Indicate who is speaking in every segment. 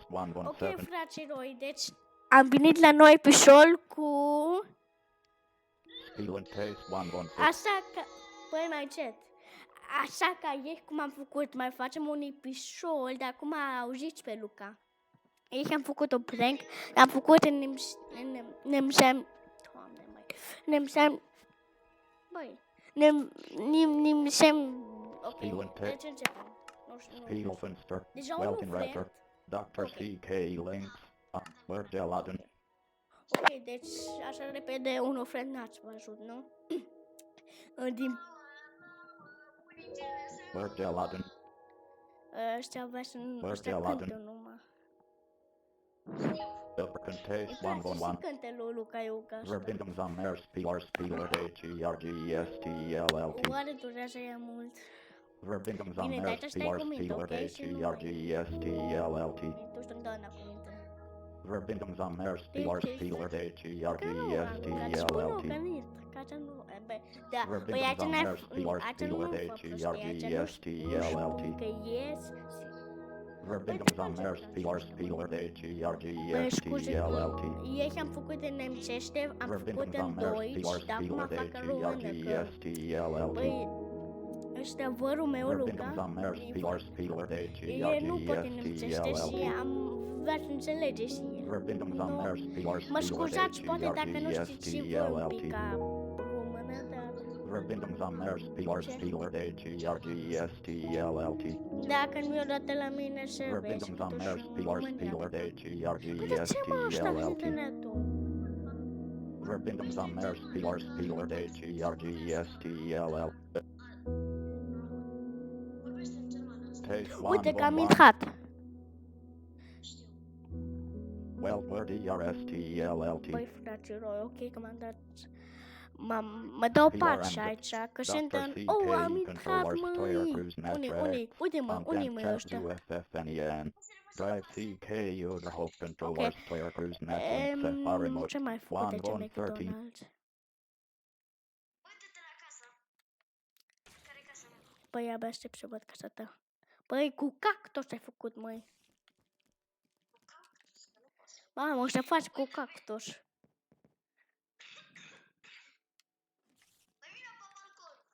Speaker 1: Ok, fraților, deci am venit la noi episod cu... Așa că... Păi mai încet. Așa că ieri cum am făcut, mai facem un episod, dar acum auziți pe Luca. Ieri am făcut un prank, l-am făcut în Nimsem... Doamne, măi. Nimsem... Băi... Nimsem... Ok, deci începem. Nu știu. Deja unul vrem.
Speaker 2: Dr. C.K. Links, Wergeladen.
Speaker 1: Ok, deci așa repede un friend n-ați văzut, nu? Din
Speaker 2: Wergeladen.
Speaker 1: ăștia cântă numai.
Speaker 2: Contains
Speaker 1: Frații și
Speaker 2: 111.
Speaker 1: cântă lui Luca Iuca ăsta.
Speaker 2: Verbindung am Mers, Pilar, Spieler, H-E-R-G-E-S-T-L-L-T.
Speaker 1: Oare durează ea mult?
Speaker 2: Verbindung am
Speaker 1: Bine, dar
Speaker 2: Mers,
Speaker 1: stai
Speaker 2: Pilar,
Speaker 1: cu minte,
Speaker 2: Spieler,
Speaker 1: ok? Și nu mai...
Speaker 2: H-E-R-G-E-S-T-L-L-T.
Speaker 1: Tu știi întotdeauna cu minte.
Speaker 2: Verbindung am Mers, Pilar, Spieler,
Speaker 1: Că nu, că
Speaker 2: H-E-R-G-E-S-T-L-L-T.
Speaker 1: nu, că aici nu... Da, băi,
Speaker 2: Verbindung
Speaker 1: aici
Speaker 2: am
Speaker 1: n-ai...
Speaker 2: Mers, Pilar,
Speaker 1: Aici nu
Speaker 2: Spieler,
Speaker 1: făcut, băi, aici nu
Speaker 2: H-E-R-G-E-S-T-L-L-T.
Speaker 1: că ies...
Speaker 2: Verbindung am Mers, Pilar, Spieler, H-E-R-G-E-S-T-L-L-T.
Speaker 1: Ieri am făcut în nemțește, am făcut
Speaker 2: Verbindung
Speaker 1: în
Speaker 2: am Mers,
Speaker 1: Deutsch,
Speaker 2: Pilar,
Speaker 1: dar acum
Speaker 2: Spieler,
Speaker 1: fac în română, că...
Speaker 2: H-E-R-G-E-S-T-L-L-T.
Speaker 1: Băi, ăștia vărul meu,
Speaker 2: Verbindung
Speaker 1: Luca,
Speaker 2: am Mers, Pilar, Spieler,
Speaker 1: el nu poate nemțește și
Speaker 2: H-E-R-G-E-S-T-L-L-T.
Speaker 1: am vrea să înțelege și el.
Speaker 2: Verbindung am Mers, Pilar,
Speaker 1: Mă
Speaker 2: Spieler,
Speaker 1: scuzați, poate dacă nu știți și voi un pic
Speaker 2: H-E-R-G-E-S-T-L-L-T.
Speaker 1: ca română, dar
Speaker 2: Verbindung am Mers, Pilar, Spieler, H-E-R-G-E-S-T-L-L-T.
Speaker 1: dacă nu i-o dată la mine să vezi
Speaker 2: Verbindung am
Speaker 1: totuși
Speaker 2: Mers,
Speaker 1: în
Speaker 2: Pilar,
Speaker 1: România.
Speaker 2: Spieler,
Speaker 1: Păi de ce mă ăștia cu
Speaker 2: H-E-R-G-E-S-T-L-L-T.
Speaker 1: internetul?
Speaker 2: Verbindung am Mers, Pilar, Spieler, H-E-R-G-E-S-T-L-L-T.
Speaker 1: Uite că am intrat.
Speaker 2: Well, D-R-S-T-L-L-T.
Speaker 1: Băi, fraților, ok că m-am dat... Mă dau pace aici, că sunt în... Oh, am intrat, măi! Unii, unii măi ăștia.
Speaker 2: Drive CKU, the host controllers, player cruise network, Safari remote,
Speaker 1: Ce mai făcut de ce
Speaker 2: 1113.
Speaker 1: McDonald's? Băi, abia aștept să văd casa ta. Băi, cu cactus ai făcut, măi. Mamă, ăștia faci cu cactus.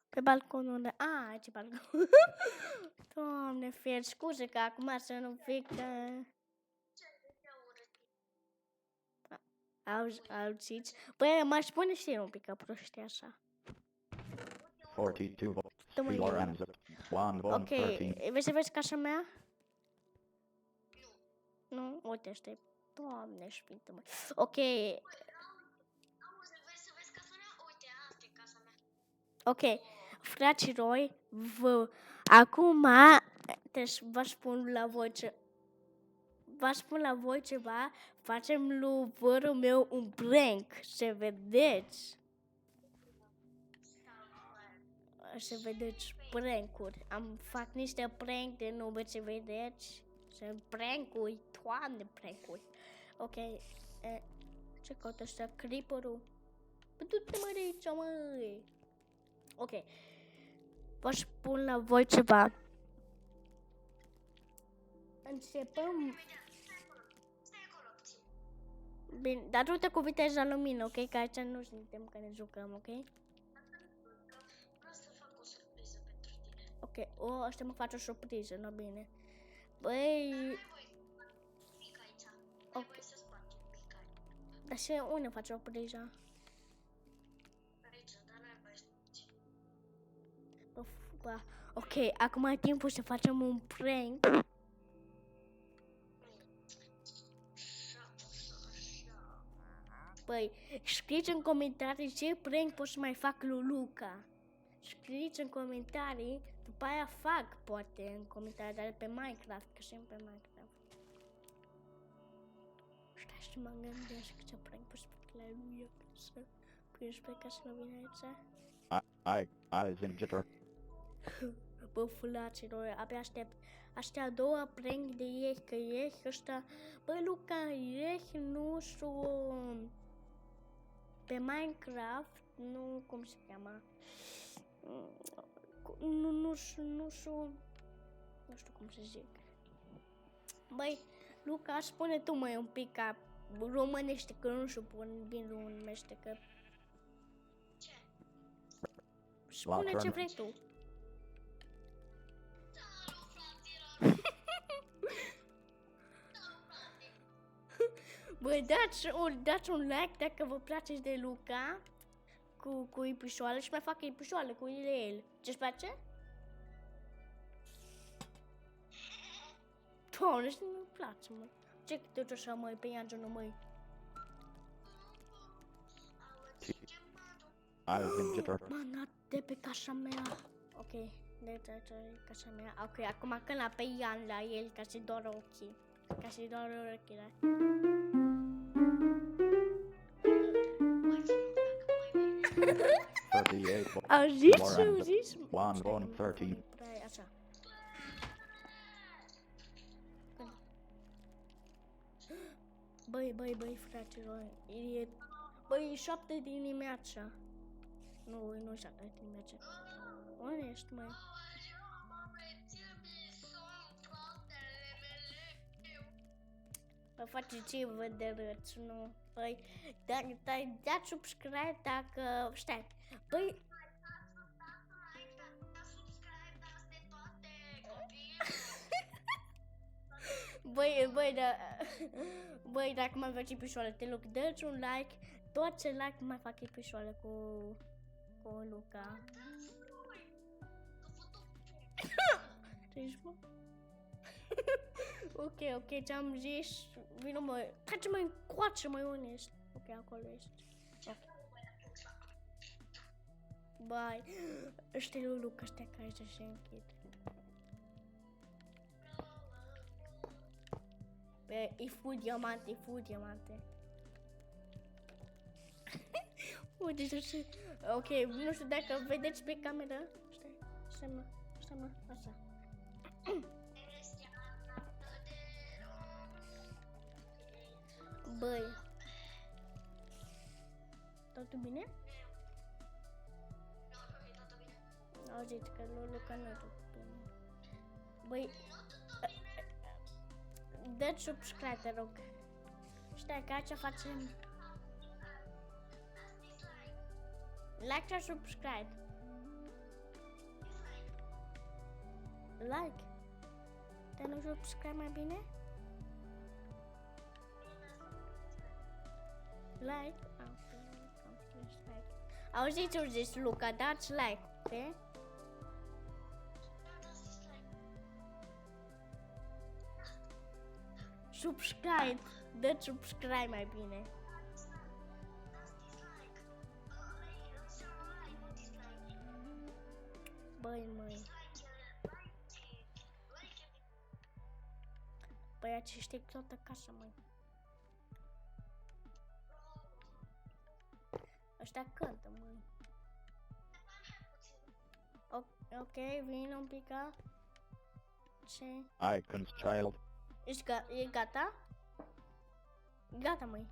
Speaker 1: Pe balconul unde... A, aici e balcon. Doamne, fier, scuze că acum să nu fic... Auziți? Băi, m-aș spune și eu un pic ca prostie așa.
Speaker 2: 42 Spieler and
Speaker 1: Ok,
Speaker 2: 1113.
Speaker 1: vrei să vezi casa mea? Nu? Uite, aștept. Doamne, șpintă, măi. Ok. Ok, fraților, acum deci vă spun la voi ce... Vă spun la voi ceva, facem lui vărul meu un prank, să vedeți. Să vedeți prank-uri. Fac niște prank de nu veți vedeți. Sunt prank-uri, toamne prank-uri. Ok, ce caută ăsta? Creeper-ul? Bă, du-te mă de aici, măi. Ok, vă spun la voi ceva. Începem... Bine, dar du-te cu viteza lumină, ok? Că aici nu suntem că ne jucăm, ok? Ok, ăsta mă face o surpriză, nu bine. Băi... Ok. Dar și unde face surpriza? Ok, acum e timpul să facem un prank. Păi, scrieți în comentarii ce prank pot să mai fac lui Luca. Scrieți în comentarii, după aia fac, poate, în comentarii, dar pe Minecraft, că sunt pe Minecraft. Stai să mă gândesc ce prank pot să fac la lui acasă. Păi, sper că să nu vină aici.
Speaker 2: I think jitter.
Speaker 1: Bă, fulaților, abia aștept. Astea două prank de ieri, că ieri ăsta... Bă, Luca, ieri nu știu... Pe Minecraft, nu... Cum se cheamă? Nu știu cum să zic. Băi, Luca, spune tu mai un pic ca românește, că nu știu bine românește, că... Spune ce vrei tu. Băi, dați un like dacă vă place de Luca cu ipișoară și mai fac ipișoară cu el. Ce-ți place? Doamne, și nu-mi place, mă. Ce că te duci așa, măi, pe Iangiu, măi? Mă, de pe casa mea. Ok, de pe casa mea. Ok, acum când la pe Ian la el, ca să-i doară ochii. Ca să-i doară urechile. Au zis?
Speaker 2: 113.
Speaker 1: Așa. Băi, fraților, e... Băi, e 7 dimineața. Nu 7 dimineața. Unde ești, măi? Bă, face ce vă de răț, nu? Băi, dați subscribe dacă... Stai, băi... Băi, dacă mai faci episoade, te rog, dă-ți un like, toți like mai fac episoade cu Luca. Ești, mă? Ok, ți-am zis, vină mă, trece mai încoace, mai onest. Ok, acolo ești. Bye. Ăștia lui Luca, ăștia care se închid. E fu diamante. Uite ce... Ok, nu știu dacă vedeți pe camera. Stai mă, așa. Băi. Totul bine? Auziți că Luca nu e tot bine. Băi... Dă-ți subscribe, te rog. Stai, că aici facem... Like și subscribe. Like. Dar nu subscribe mai bine? Like. Auziți ce zis Luca, dați like, ok? Subscribe, dă-ți subscribe mai bine. Băi, măi. Băi, aceștia toată casa, măi. Ăștia cântă, măi. Ok, vin un pic. Ce?
Speaker 2: Icon's child.
Speaker 1: E gata? Gata, măi.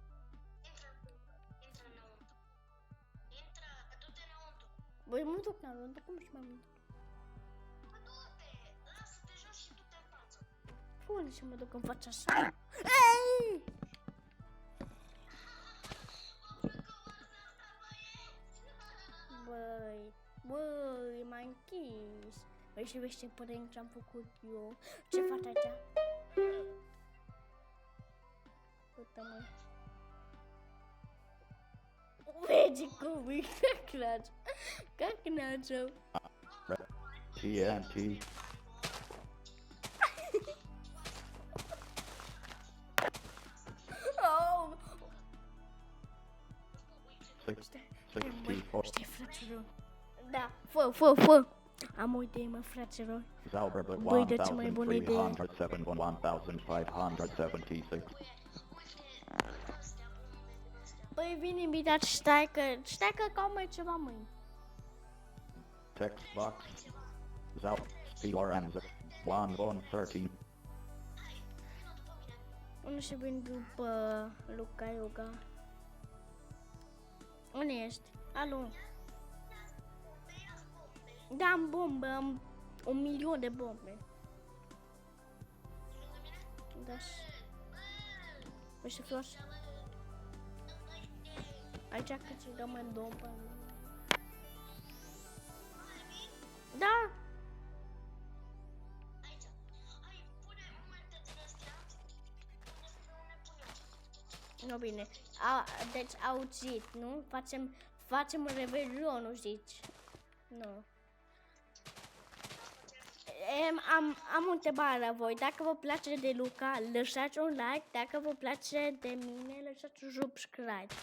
Speaker 3: Intră înăuntru. Intră, du-te înăuntru.
Speaker 1: Băi, mă duc înăuntru, cum și mai mult?
Speaker 3: Bă, du-te, lasă-te jos și du-te în față.
Speaker 1: Unde să mă duc în fața sa? Ei! Băi, m-a închis. Băi, și vezi ce părere ce-am făcut eu. Ce faci aici? Uite-mă. Vezi cum e, как начал.
Speaker 2: TNT.
Speaker 1: Oh!
Speaker 2: 64.
Speaker 1: Știi, fraților? Da, fă. Am o idee, mă, fraților.
Speaker 2: Zauberberg
Speaker 1: Băi, de ce mai bună idee.
Speaker 2: 1307 1576.
Speaker 1: Băi, vin invitat, stai că cam mai ceva, măi.
Speaker 2: Text box. PRN 1113.
Speaker 1: Unde se vin după Luca Yoga? Unde ești? Alo? Da, am bombe, am 1.000.000 de bombe. Da. Vrei să fiu așa? Aici câștigăm în două pe Da!
Speaker 3: Aici. Hai, pune multe din astea. Pune punem.
Speaker 1: Nu bine. Deci auzit, nu? Facem revelionul, zici. Nu. Am o întrebare la voi. Dacă vă place de Luca, lăsați un like. Dacă vă place de mine, lăsați un subscribe.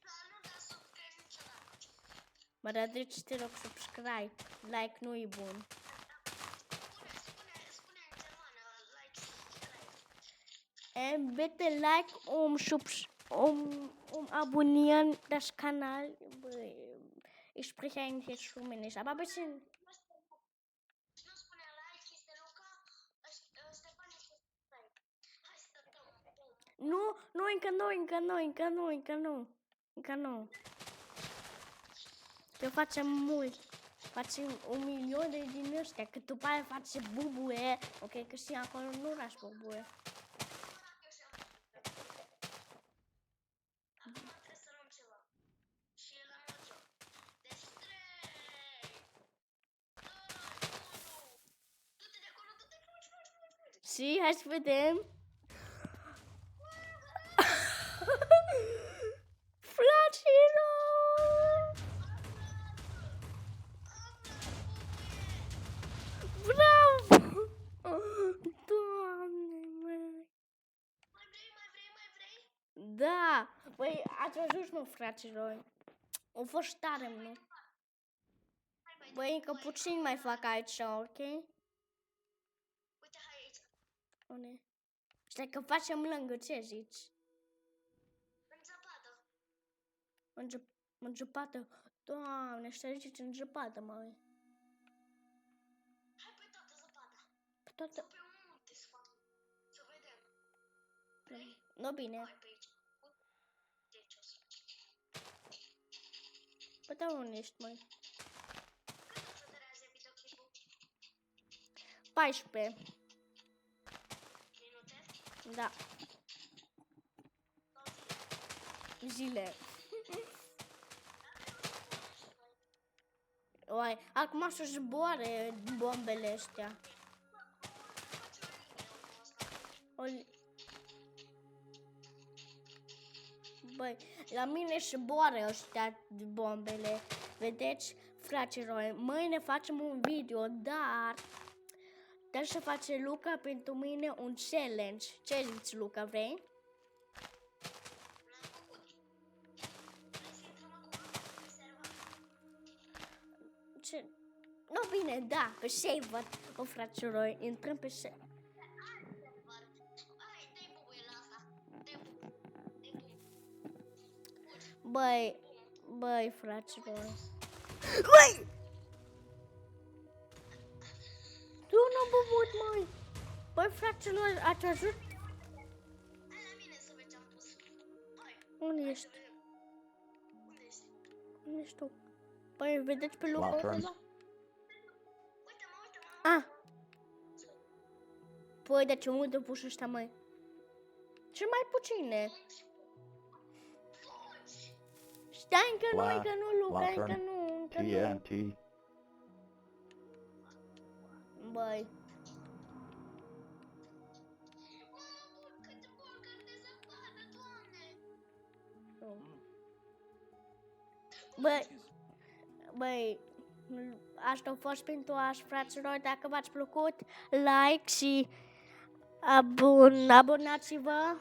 Speaker 3: Dar nu da subscribe niciodată.
Speaker 1: Mă, dar deci te rog subscribe. Like nu e bun.
Speaker 3: Spune în germană, like, subscribe.
Speaker 1: Bitte like abonnieren das Kanal. Ich spreche eigentlich jetzt Rumänisch, aber ein bisschen.
Speaker 3: Nu spune like, este Luca, Ștefan este subscribe. Hai să dăm.
Speaker 1: Nu, încă nu. Că facem mult. Facem 1 milion de din ăștia, că după aia face bubuie. Ok, că și acolo nu lași bubuie.
Speaker 3: Acum trebuie să luăm ceva. Și la mult joc. Deci 3, 2, 1. Du-te de acolo, du-te, fugi.
Speaker 1: Și hai să vedem. Fraților! Bravo! Doamne, măi!
Speaker 3: Mai vrei?
Speaker 1: Da! Păi, ați văzut, mă, fraților? O fost tare, nu? Băi, încă puțin mai fac aici, ok?
Speaker 3: Uite, hai aici.
Speaker 1: Unde? Stai că facem lângă, ce zici?
Speaker 3: În zăpadă.
Speaker 1: În zăpadă. Doamne, stai zici în zăpadă, măi.
Speaker 3: Hai pe toată zăpada.
Speaker 1: Pe toată...
Speaker 3: Sau pe un munte să facem. Să vedem. Vrei?
Speaker 1: Nu bine.
Speaker 3: Hai pe aici. Deci o să...
Speaker 1: Păi da, unde ești, măi?
Speaker 3: Cât o să durează videoclipul?
Speaker 1: 14.
Speaker 3: Minute?
Speaker 1: Da.
Speaker 3: Sau zile?
Speaker 1: Zile. Oai, acum să zboare bombele astea. Băi, la mine zboară ăștia bombele. Vedeți, fraților, mâine facem un video, dar să face Luca pentru mine un challenge. Ce zici, Luca, vrei? Ce? Nu, bine, da, pe server. O, fraților, intrăm pe server.
Speaker 3: Hai, dă-i bubuie la asta. Dă-i bubuie.
Speaker 1: Băi, fraților. Băi! Tu n-am băut, măi. Băi, fraților, ați văzut?
Speaker 3: Hai la mine să vezi ce-am pus. Hai.
Speaker 1: Unde ești?
Speaker 3: Unde ești?
Speaker 1: Unde ești tu? Băi, vedeți pe Luca
Speaker 2: Latern.
Speaker 1: acolo?
Speaker 3: Uite-mă.
Speaker 1: Ah! Păi, de ce unde pus ăștia, măi? Ce mai puține? Stai, încă nu, Luca, încă nu.
Speaker 2: TNT.
Speaker 1: Băi.
Speaker 3: Câte bolcări de zăpadă, Doamne!
Speaker 1: Băi, asta a fost pentru azi, fraților. Dacă v-ați plăcut, like și abonați-vă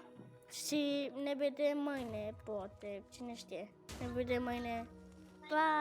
Speaker 1: și ne vedem mâine, poate, cine știe. Ne vedem mâine. Pa!